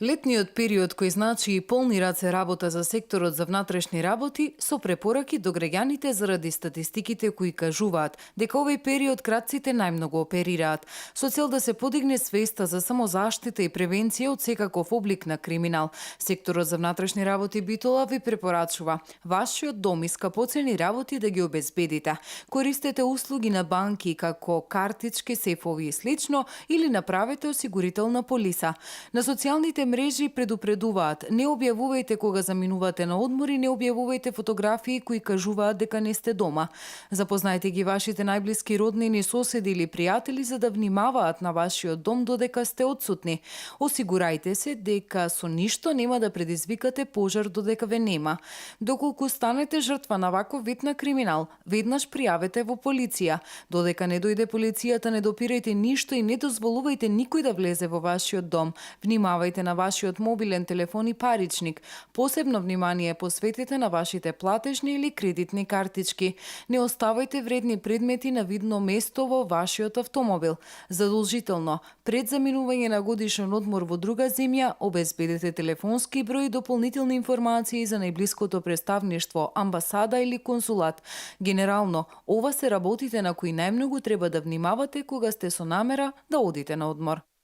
Летниот период кој значи и полни раце работа за секторот за внатрешни работи со препораки до граѓаните заради статистиките кои кажуваат дека овој период кратците најмногу оперираат, со цел да се подигне свеста за самозаштита и превенција од секаков облик на криминал. Секторот за внатрешни работи Битола ви препорачува вашиот дом и скапоцени работи да ги обезбедите. Користете услуги на банки како картички, сефови и слично или направете осигурителна полиса. На социјалните мрежи предупредуваат: не објавувајте кога заминувате на одмор и не објавувајте фотографии кои кажуваат дека не сте дома. Запознајте ги вашите најблиски роднини, соседи или пријатели за да внимаваат на вашиот дом додека сте отсутни. Осигурајте се дека со ништо нема да предизвикате пожар додека ве нема. Доколку станете жртва на ваков вид на криминал, веднаш пријавете во полиција. Додека не дојде полицијата, не допирајте ништо и не дозволувајте никој да влезе во вашиот дом. Внимавајте на вашиот мобилен телефон и паричник. Посебно внимание посветете на вашите платежни или кредитни картички. Не оставајте вредни предмети на видно место во вашиот автомобил. Задолжително, пред заминување на годишен одмор во друга земја, обезбедете телефонски број и дополнителни информации за најблиското представништво, амбасада или консулат. Генерално, ова се работите на кои најмногу треба да внимавате кога сте со намера да одите на одмор.